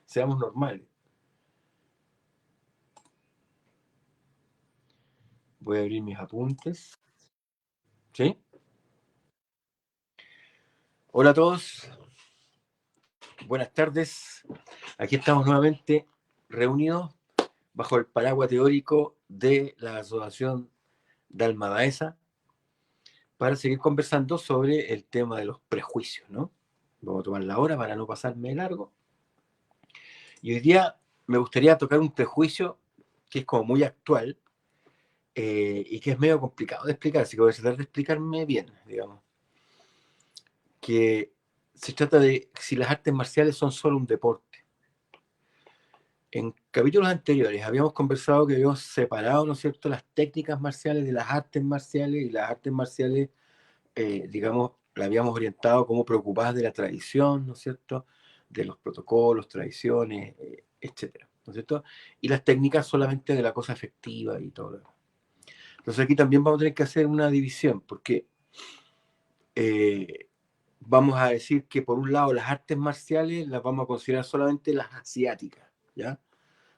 seamos normales. Voy a abrir mis apuntes. ¿Sí? Hola a todos. Buenas tardes. Aquí estamos nuevamente reunidos bajo el paraguas teórico de la Asociación de Alma Maesa para seguir conversando sobre el tema de los prejuicios, ¿no? Vamos a tomar la hora para no pasarme de largo. Y hoy día me gustaría tocar un prejuicio que es como muy actual y que es medio complicado de explicar, así que voy a tratar de explicarme bien, digamos. Que se trata de si las artes marciales son solo un deporte. En capítulos anteriores habíamos conversado que habíamos separado, ¿no es cierto?, las técnicas marciales de las artes marciales, y las artes marciales, digamos, las habíamos orientado como preocupadas de la tradición, ¿no es cierto?, de los protocolos, tradiciones, etcétera, ¿no es cierto? Y las técnicas solamente de la cosa efectiva y todo lo demás. Entonces aquí también vamos a tener que hacer una división, porque vamos a decir que por un lado las artes marciales las vamos a considerar solamente las asiáticas, ¿ya?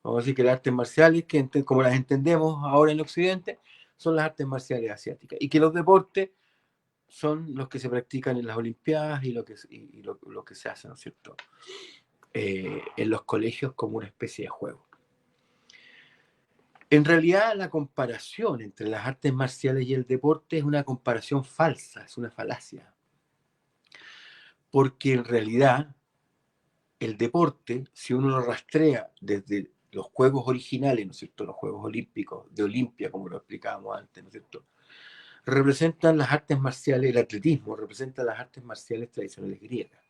Vamos a decir que las artes marciales, como las entendemos ahora en Occidente, son las artes marciales asiáticas, y que los deportes son los que se practican en las Olimpiadas y lo que se hace, ¿no es cierto?, en los colegios como una especie de juego. En realidad, la comparación entre las artes marciales y el deporte es una comparación falsa, es una falacia. Porque en realidad, el deporte, si uno lo rastrea desde los Juegos originales, ¿no es cierto?, los Juegos Olímpicos, de Olimpia, como lo explicábamos antes, ¿no es cierto?, representan las artes marciales, el atletismo representa las artes marciales tradicionales griegas.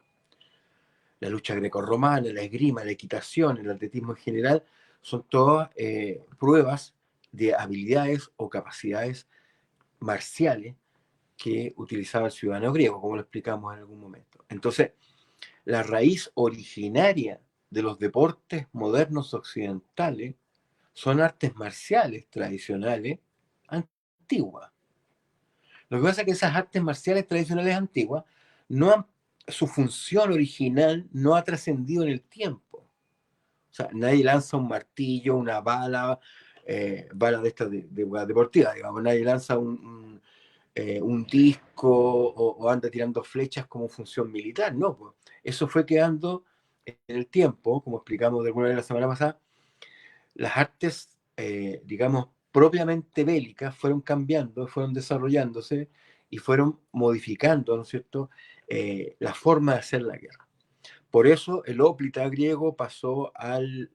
La lucha grecorromana, la esgrima, la equitación, el atletismo en general, son todas pruebas de habilidades o capacidades marciales que utilizaba el ciudadano griego, como lo explicamos en algún momento. Entonces, la raíz originaria de los deportes modernos occidentales son artes marciales tradicionales antiguas. Lo que pasa es que esas artes marciales tradicionales antiguas, su función original no ha trascendido en el tiempo. O sea, nadie lanza un martillo, una bala de estas deportivas, digamos. Nadie lanza un disco o anda tirando flechas como función militar, no. Pues eso fue quedando en el tiempo, como explicamos de alguna vez la semana pasada. Las artes, digamos, propiamente bélicas fueron cambiando, fueron desarrollándose y fueron modificando, ¿no es cierto?, la forma de hacer la guerra. Por eso el hóplita griego pasó al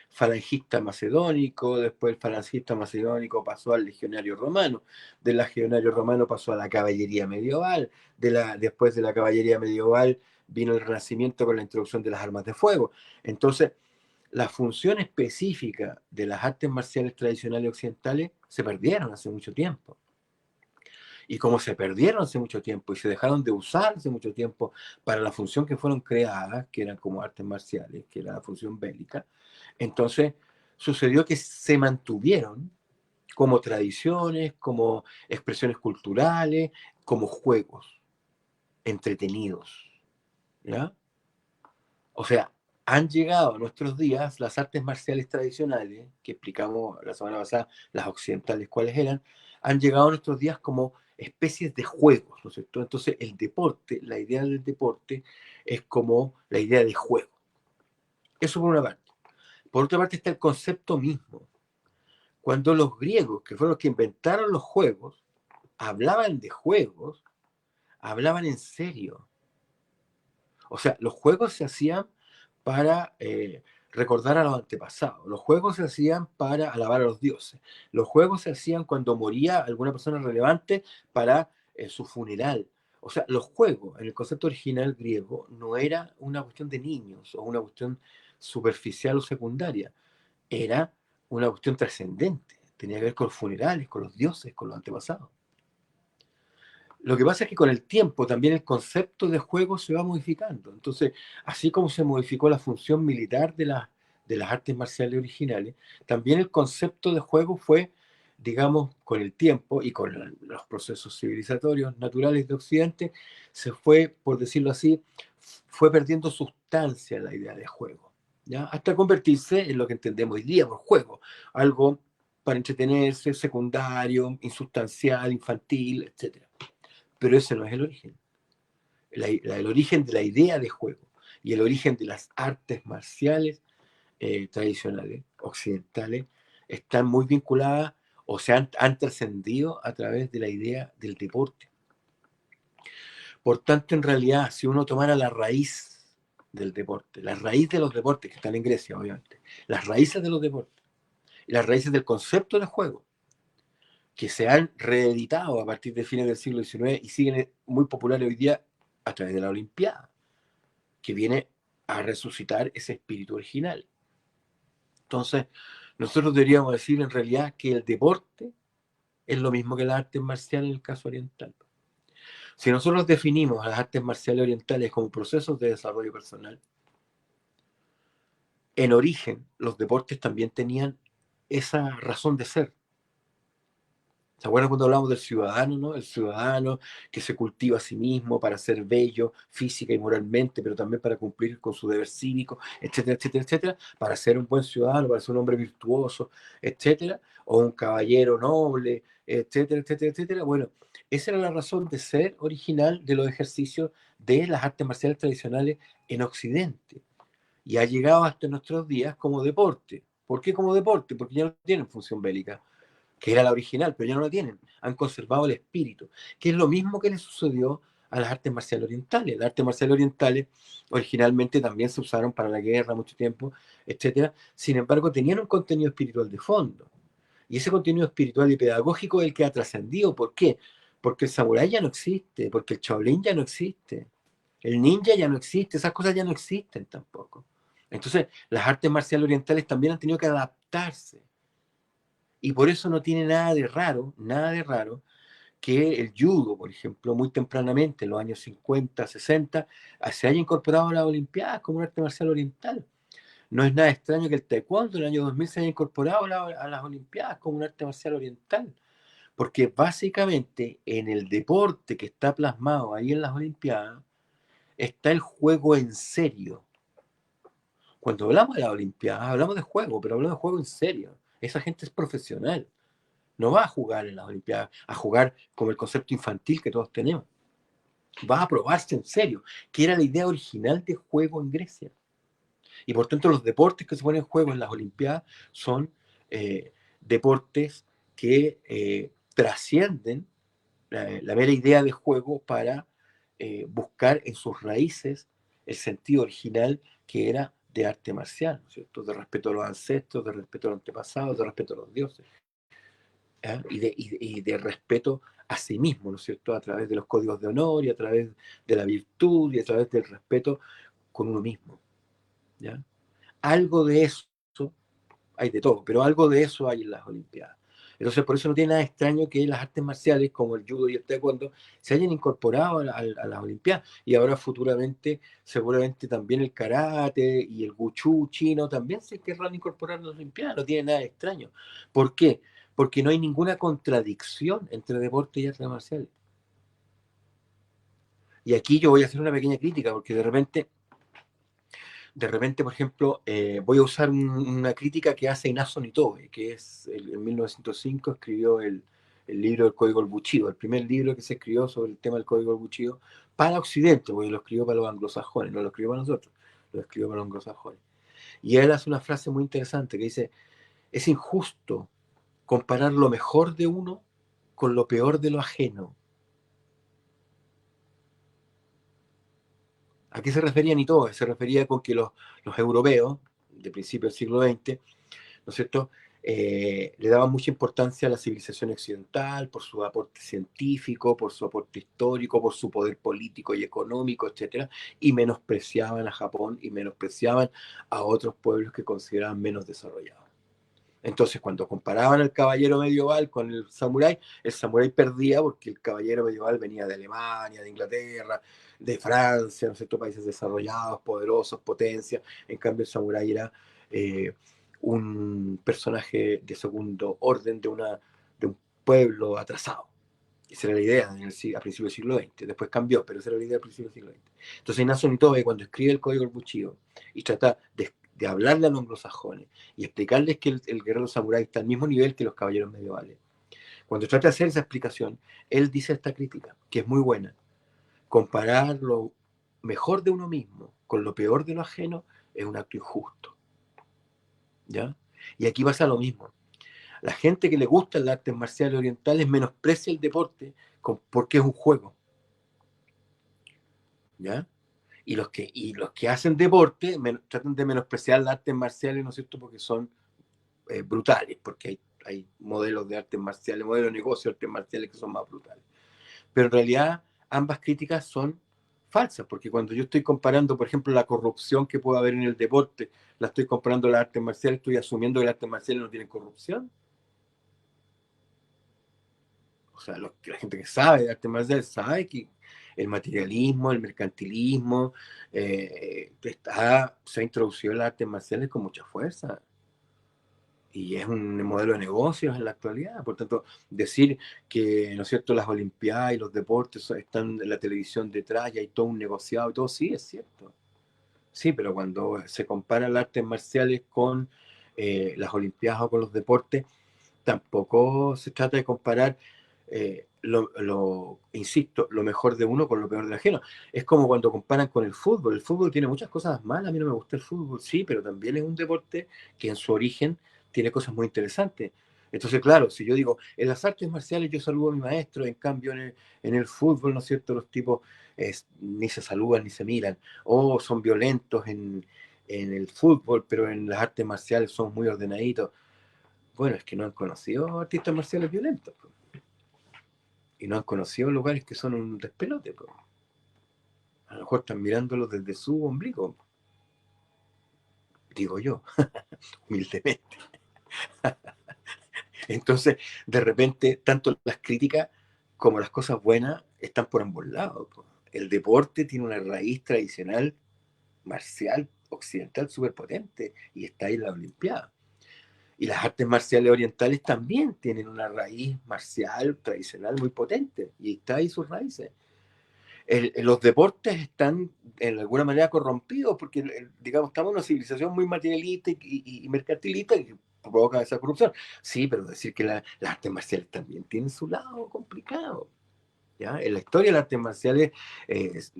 falangista macedónico, después el falangista macedónico pasó al legionario romano, del legionario romano pasó a la caballería medieval, después de la caballería medieval vino el Renacimiento con la introducción de las armas de fuego. Entonces, la función específica de las artes marciales tradicionales occidentales se perdieron hace mucho tiempo. Y como se perdieron hace mucho tiempo y se dejaron de usar hace mucho tiempo para la función que fueron creadas, que eran como artes marciales, que era la función bélica, entonces sucedió que se mantuvieron como tradiciones, como expresiones culturales, como juegos entretenidos, ¿ya? O sea, han llegado a nuestros días las artes marciales tradicionales, que explicamos la semana pasada, las occidentales cuáles eran, han llegado a nuestros días como especies de juegos, ¿no es cierto? Entonces el deporte, la idea del deporte es como la idea de juego. Eso por una parte. Por otra parte está el concepto mismo. Cuando los griegos, que fueron los que inventaron los juegos, hablaban de juegos, hablaban en serio. O sea, los juegos se hacían para recordar a los antepasados. Los juegos se hacían para alabar a los dioses. Los juegos se hacían cuando moría alguna persona relevante para su funeral. O sea, los juegos, en el concepto original griego, no era una cuestión de niños o una cuestión superficial o secundaria. Era una cuestión trascendente. Tenía que ver con los funerales, con los dioses, con los antepasados. Lo que pasa es que con el tiempo también el concepto de juego se va modificando. Entonces, así como se modificó la función militar de las artes marciales originales, también el concepto de juego fue, digamos, con el tiempo y con los procesos civilizatorios naturales de Occidente, se fue, por decirlo así, fue perdiendo sustancia la idea de juego. ¿ya? Hasta convertirse en lo que entendemos hoy día por juego, algo para entretenerse, secundario, insustancial, infantil, etc. Pero ese no es el origen. El origen de la idea de juego y el origen de las artes marciales tradicionales, occidentales, están muy vinculadas o se han trascendido a través de la idea del deporte. Por tanto, en realidad, si uno tomara la raíz del deporte, la raíz de los deportes, que están en Grecia, obviamente, las raíces de los deportes, y las raíces del concepto de juego, que se han reeditado a partir de fines del siglo XIX y siguen muy populares hoy día a través de la Olimpiada, que viene a resucitar ese espíritu original. Entonces, nosotros deberíamos decir en realidad que el deporte es lo mismo que las artes marciales en el caso oriental. Si nosotros definimos a las artes marciales orientales como procesos de desarrollo personal, en origen los deportes también tenían esa razón de ser. ¿Se acuerdan cuando hablamos del ciudadano, no? El ciudadano que se cultiva a sí mismo para ser bello física y moralmente, pero también para cumplir con su deber cívico, etcétera, etcétera, etcétera, para ser un buen ciudadano, para ser un hombre virtuoso, etcétera, o un caballero noble, etcétera, etcétera, etcétera. Bueno, esa era la razón de ser original de los ejercicios de las artes marciales tradicionales en Occidente. Y ha llegado hasta nuestros días como deporte. ¿Por qué como deporte? Porque ya no tienen función bélica, que era la original, pero ya no la tienen. Han conservado el espíritu, que es lo mismo que le sucedió a las artes marciales orientales. Las artes marciales orientales originalmente también se usaron para la guerra mucho tiempo, etcétera. Sin embargo, tenían un contenido espiritual de fondo. Y ese contenido espiritual y pedagógico es el que ha trascendido. ¿Por qué? Porque el samurái ya no existe, porque el Shaolin ya no existe, el ninja ya no existe, esas cosas ya no existen tampoco. Entonces, las artes marciales orientales también han tenido que adaptarse. Y por eso no tiene nada de raro, que el judo, por ejemplo, muy tempranamente, en los años 50, 60, se haya incorporado a las Olimpiadas como un arte marcial oriental. No es nada extraño que el taekwondo en el año 2000 se haya incorporado a las Olimpiadas como un arte marcial oriental, porque básicamente en el deporte que está plasmado ahí en las Olimpiadas está el juego en serio. Cuando hablamos de las Olimpiadas, hablamos de juego, pero hablamos de juego en serio. Esa gente es profesional. No va a jugar en las Olimpiadas, a jugar como el concepto infantil que todos tenemos. Va a probarse en serio, que era la idea original de juego en Grecia. Y por tanto los deportes que se ponen en juego en las Olimpiadas son deportes que trascienden la mera idea de juego para buscar en sus raíces el sentido original que era de arte marcial, ¿no es cierto? De respeto a los ancestros, de respeto a los antepasados, de respeto a los dioses. ¿Ah? Y de respeto a sí mismo, ¿no es cierto? A través de los códigos de honor y a través de la virtud y a través del respeto con uno mismo, ¿ya? Algo de eso, hay de todo, pero algo de eso hay en las Olimpiadas. Entonces, por eso no tiene nada extraño que las artes marciales como el judo y el taekwondo se hayan incorporado a las Olimpiadas. Y ahora futuramente, seguramente también el karate y el wushu chino también se querrán incorporar a las Olimpiadas. No tiene nada de extraño. ¿Por qué? Porque no hay ninguna contradicción entre deporte y artes marciales. Y aquí yo voy a hacer una pequeña crítica, porque de repente, por ejemplo, voy a usar una crítica que hace Inazo Nitobe, que en 1905 escribió el libro del Código del Bushido, el primer libro que se escribió sobre el tema del Código del Bushido para Occidente, porque lo escribió para los anglosajones, no lo escribió para nosotros, lo escribió para los anglosajones. Y él hace una frase muy interesante que dice, es injusto comparar lo mejor de uno con lo peor de lo ajeno. ¿A qué se refería Nitobe? Se refería con que los europeos, de principio del siglo XX, ¿no es cierto? Le daban mucha importancia a la civilización occidental por su aporte científico, por su aporte histórico, por su poder político y económico, etcétera, y menospreciaban a Japón y menospreciaban a otros pueblos que consideraban menos desarrollados. Entonces, cuando comparaban al caballero medieval con el samurái perdía porque el caballero medieval venía de Alemania, de Inglaterra, de Francia, ¿no es cierto? Países desarrollados, poderosos, potencias. En cambio, el samurái era eh, un personaje de segundo orden de un pueblo atrasado. Esa era la idea a principios del siglo XX. Después cambió, pero esa era la idea al principio del siglo XX. Entonces, Inazo Nitobe, cuando escribe el Código del Bushido y trata de hablarle a los anglosajones y explicarles que el guerrero samurái está al mismo nivel que los caballeros medievales. Cuando trata de hacer esa explicación, él dice esta crítica, que es muy buena. Comparar lo mejor de uno mismo con lo peor de lo ajeno es un acto injusto. ¿Ya? Y aquí pasa lo mismo. La gente que le gusta el artes marciales orientales menosprecia el deporte porque es un juego. ¿Ya? Y los que hacen deporte tratan de menospreciar las artes marciales, ¿no es cierto? Porque son brutales, porque hay modelos de artes marciales, modelos de negocio de artes marciales que son más brutales. Pero en realidad ambas críticas son falsas, porque cuando yo estoy comparando, por ejemplo, la corrupción que puede haber en el deporte, la estoy comparando a las artes marciales, estoy asumiendo que las artes marciales no tienen corrupción. O sea, la gente que sabe de artes marciales sabe que el materialismo, el mercantilismo, se ha introducido en las artes marciales con mucha fuerza. Y es un modelo de negocios en la actualidad. Por tanto, decir que, ¿no es cierto?, las Olimpiadas y los deportes están en la televisión detrás y hay todo un negociado y todo, sí, es cierto. Sí, pero cuando se comparan las artes marciales con las Olimpiadas o con los deportes, tampoco se trata de comparar, insisto, lo mejor de uno con lo peor del ajeno. Es como cuando comparan con el fútbol. El fútbol tiene muchas cosas malas, a mí no me gusta el fútbol, sí, pero también es un deporte que en su origen tiene cosas muy interesantes. Entonces, claro, si yo digo, en las artes marciales yo saludo a mi maestro, en cambio en el fútbol, ¿no es cierto?, los tipos ni se saludan ni se miran, o son violentos en el fútbol, pero en las artes marciales son muy ordenaditos. Bueno, es que no han conocido artistas marciales violentos, po. Y no han conocido lugares que son un despelote, po. A lo mejor están mirándolos desde su ombligo, digo yo, humildemente. Entonces, de repente, tanto las críticas como las cosas buenas están por ambos lados, po. El deporte tiene una raíz tradicional marcial occidental súper potente y está ahí en la Olimpiada. Y las artes marciales orientales también tienen una raíz marcial tradicional muy potente y está ahí sus raíces. Los deportes están en alguna manera corrompidos porque, digamos, estamos en una civilización muy materialista y mercantilista que provoca esa corrupción. Sí, pero decir que las artes marciales también tienen su lado complicado. ¿Ya? En la historia de las artes marciales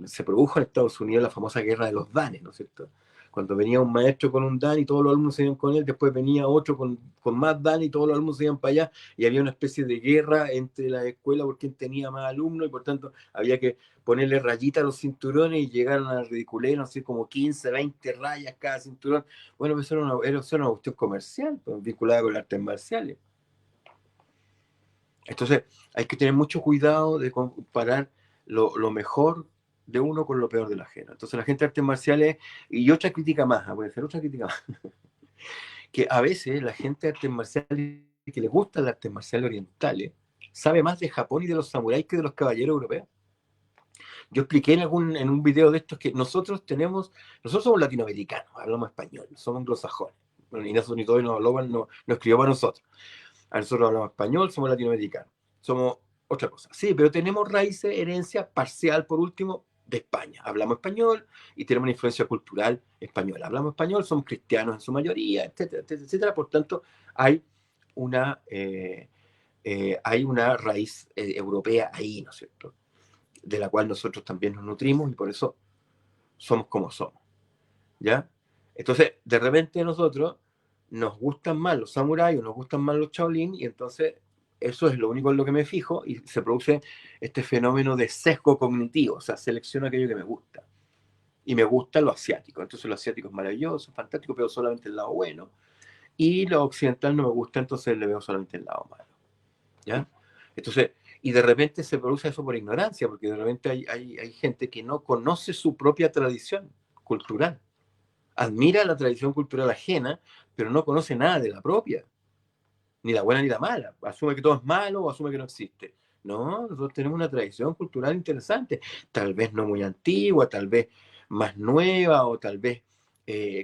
se produjo en Estados Unidos la famosa guerra de los danes, ¿no es cierto? Cuando venía un maestro con un dan y todos los alumnos se iban con él, después venía otro con más dan y todos los alumnos se iban para allá, y había una especie de guerra entre las escuelas por quién tenía más alumnos, y por tanto había que ponerle rayitas a los cinturones y llegaron a la ridiculez, no sé, como 15, 20 rayas cada cinturón. Bueno, pues eso era una cuestión comercial, pues, vinculada con las artes marciales. Entonces, hay que tener mucho cuidado de comparar lo mejor de uno con lo peor del ajeno. Entonces, la gente de artes marciales, y otra crítica más, voy a hacer otra crítica más, que a veces la gente de artes marciales, que les gustan las artes marciales orientales, sabe más de Japón y de los samuráis que de los caballeros europeos. Yo expliqué en un video de estos que nosotros somos latinoamericanos, hablamos español, somos anglosajones. Bueno, Inés Unitoy no escribió para nosotros. A nosotros hablamos español, somos latinoamericanos. Somos otra cosa. Sí, pero tenemos raíces, herencia parcial, por último, de España. Hablamos español y tenemos una influencia cultural española. Hablamos español, somos cristianos en su mayoría, etcétera, etcétera, etcétera. Por tanto, hay una, eh, hay una raíz europea ahí, ¿no es cierto?, de la cual nosotros también nos nutrimos y por eso somos como somos. ¿Ya? Entonces, de repente nosotros nos gustan más los samuráis o nos gustan más los Shaolin y entonces eso es lo único en lo que me fijo y se produce este fenómeno de sesgo cognitivo, o sea, selecciono aquello que me gusta. Y me gusta lo asiático. Entonces lo asiático es maravilloso, fantástico, pero solamente el lado bueno. Y lo occidental no me gusta, entonces le veo solamente el lado malo. ¿Ya? Entonces, y de repente se produce eso por ignorancia, porque de repente hay gente que no conoce su propia tradición cultural, admira la tradición cultural ajena, pero no conoce nada de la propia, ni la buena ni la mala. Asume que todo es malo o asume que no existe. No, nosotros tenemos una tradición cultural interesante, tal vez no muy antigua, tal vez más nueva o tal vez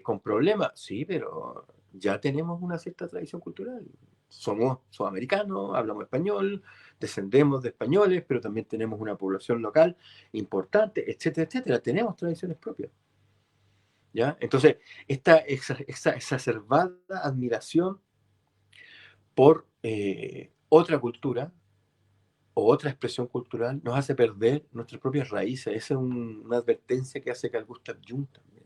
con problemas. Sí, pero ya tenemos una cierta tradición cultural. Somos sudamericanos, hablamos español, descendemos de españoles, pero también tenemos una población local importante, etcétera, etcétera. Tenemos tradiciones propias. ¿ya? Entonces, esta exacerbada admiración por otra cultura o otra expresión cultural nos hace perder nuestras propias raíces. Esa es una advertencia que hace Carl Gustav Jung también.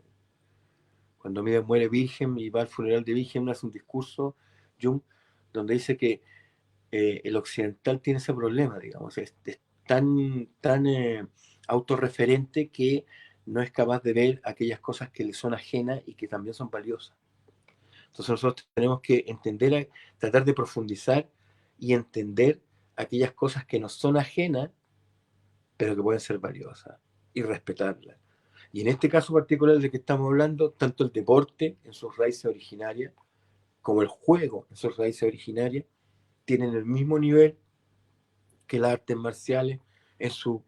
Cuando Miguel muere virgen y va al funeral de virgen, hace un discurso, Jung, donde dice que el occidental tiene ese problema, digamos, es tan autorreferente que no es capaz de ver aquellas cosas que le son ajenas y que también son valiosas. Entonces nosotros tenemos que entender, tratar de profundizar y entender aquellas cosas que nos son ajenas, pero que pueden ser valiosas y respetarlas. Y en este caso particular del que estamos hablando, tanto el deporte en sus raíces originarias, como el juego en sus raíces originarias, tienen el mismo nivel que las artes marciales en su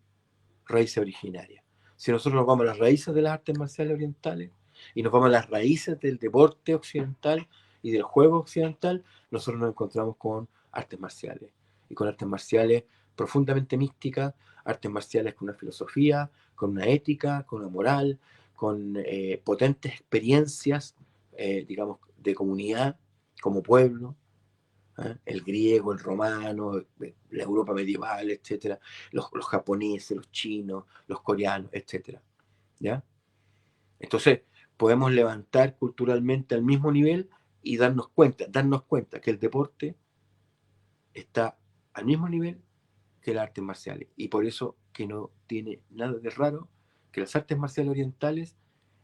raíces originarias. Si nosotros nos vamos a las raíces de las artes marciales orientales y nos vamos a las raíces del deporte occidental y del juego occidental, nosotros nos encontramos con artes marciales. Y con artes marciales profundamente místicas, artes marciales con una filosofía, con una ética, con una moral, con potentes experiencias, digamos, de comunidad, como pueblo, el griego, el romano, la Europa medieval, etcétera, los japoneses, los chinos, los coreanos, etcétera, ¿ya? Entonces, podemos levantar culturalmente al mismo nivel y darnos cuenta que el deporte está al mismo nivel que las artes marciales. Y por eso que no tiene nada de raro que las artes marciales orientales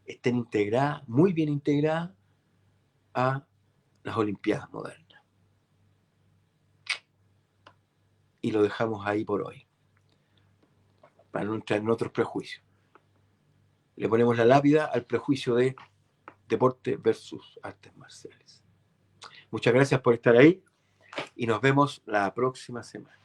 estén integradas, muy bien integradas, a las Olimpiadas modernas. Y lo dejamos ahí por hoy, para no entrar en otros prejuicios. Le ponemos la lápida al prejuicio de deporte versus artes marciales. Muchas gracias por estar ahí y nos vemos la próxima semana.